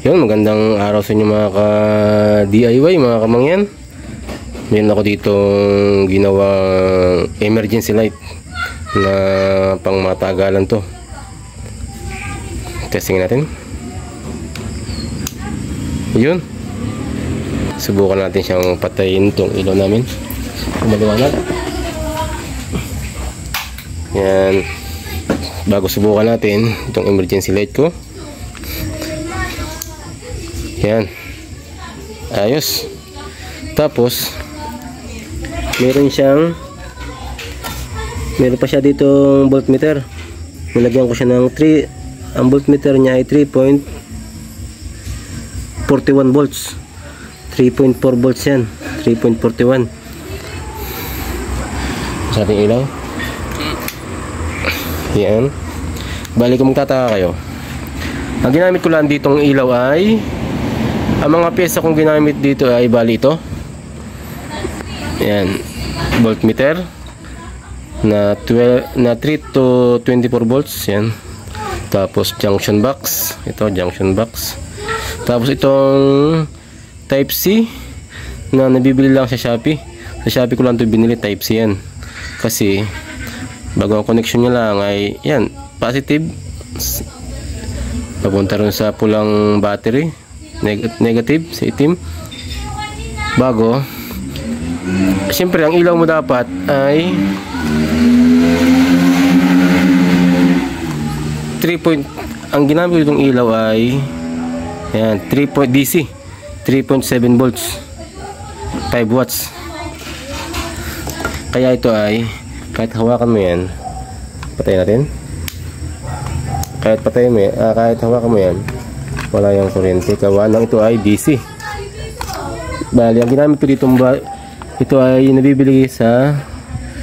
Yun, magandang araw sa inyo mga ka-DIY, mga kamangyan. Meron ako ditong ginawang emergency light na pang matagalan to. Testing natin. Yun. Subukan natin siyang patayin itong ilaw namin. Maliwanag. Yan. Bago subukan natin itong emergency light ko. Yan. Ayos. Tapos meron pa siya ditong voltmeter. Nilagyan ko siya ng 3. Ang voltmeter niya ay 3.41 volts. 3.4 volts yan. 3.41. Sa ating ilaw. Yan. Bali kung magtataka kayo, ang ginamit ko lang ditong ilaw ay, ang mga pyesa kong ginamit dito ay bali ito. Yan. Voltmeter na 3 to 24 volts. Yan. Tapos junction box. Ito junction box. Tapos itong type C na nabibili lang sa Shopee. Sa Shopee ko lang ito binili, type C yan. Kasi bago ang connection niya lang ay yan, positive papunta rin sa pulang battery, negative sa itim. Bago, siyempre ang ilaw mo dapat ay 3. Ang ginamit ko itong ilaw ay yan, 3. DC 3.7 volts 5 watts. Kaya ito ay kahit hawakan mo yan, patayin natin. Kahit hawakan mo yan, wala yung kuryente. Kawa lang ito ay DC. Bali, ang ginamit ko dito, ito ay nabibili sa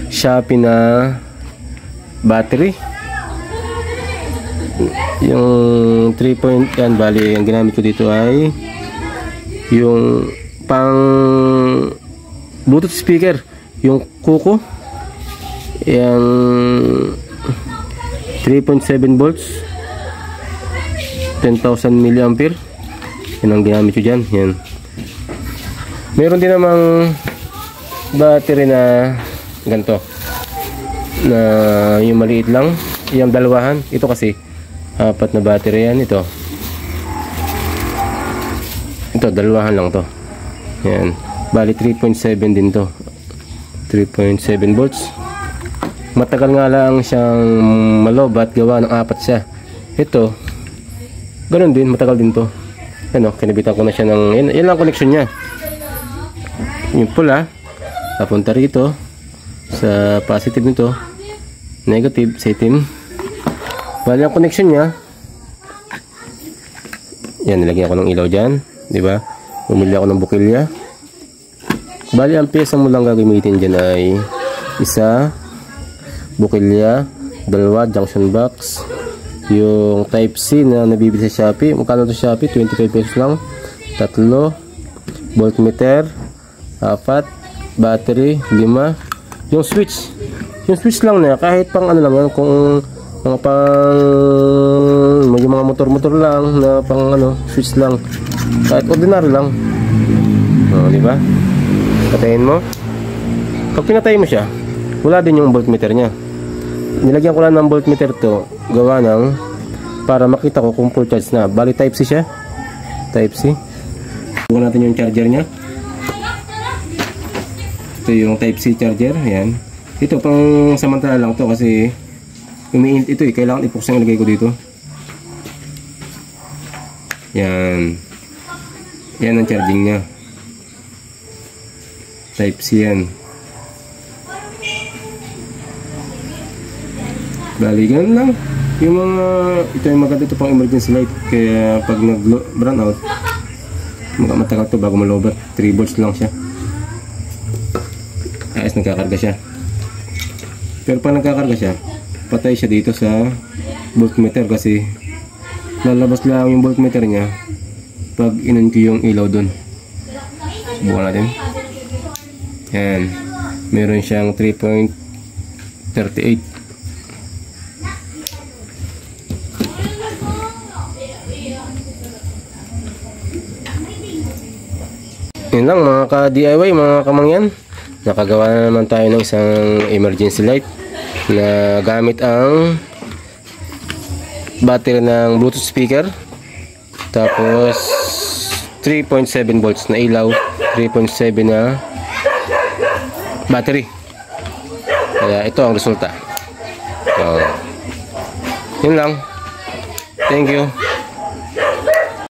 Shopee na battery. Yung 3 point yan, bali, ang ginamit ko dito ay yung pang Bluetooth speaker, yung Kuko. Yang 3.7 volts 10,000 mAh. Yan ang ginamit ko dyan. Yan. Meron din namang battery na ganito, na yung maliit lang, yung dalawahan. Ito kasi 4 na battery yan. Ito dalawahan lang to. Yan. Bali 3.7 din to. 3.7 volts. Matagal nga lang siyang malobat, gawa ng 4 siya. Ito ganun din, matagal din to. Ano, kinabitan ko na siya ng yan lang connection niya. Yung pula papunta rito sa positive nito, negative sa itim. Bali ang connection niya yan, nilagyan ko ng ilaw dyan, di ba? Bumili ako ng bukilya. Bali ang pyesa mo lang gagamitin dyan ay isa bukilya, 2 junction box, yung type C na nabibili sa Shopee. Magkano to Shopee? 25 pesos lang. 3 voltmeter, 4 battery, 5 yung switch. Yung switch lang na kahit pang ano lang yan, kung mga pang mga motor lang na pang ano, switch lang, kahit ordinary lang. Di ba? Patayin mo. Pag pinatay mo siya, wala din yung voltmeter niya. Nilagyan ko lang ng voltmeter to, gawa ng para makita ko kung full charge na. Bali type C siya. Type C. Bukan natin yung charger niya. Ito yung type C charger. Ayan. Ito pang samantala lang to kasi umiinit ito eh. Kailangan ipuksan yung ilagay ko dito. Yan. Yan ang charging niya. Type C yan. Bali, ganun lang. Yung mga, ito yung maganda, ito pang emergency light. Kaya pag nag-brown out, matagal to bago malobat. 3 volts lang siya. Ayos, nagkakarga siya. Pero pag nagkakarga siya, patay siya dito sa voltmeter kasi lalabas lang yung voltmeter niya pag inon ko yung ilaw dun. Subukan natin. Yan. Meron siyang 3.38. Yun lang mga ka-DIY, mga kamangyan. Nakagawa na naman tayo ng isang emergency light na gamit ang battery ng Bluetooth speaker. Tapos 3.7 volts na ilaw, 3.7 na battery. Kaya ito ang resulta. So, yun lang. Thank you.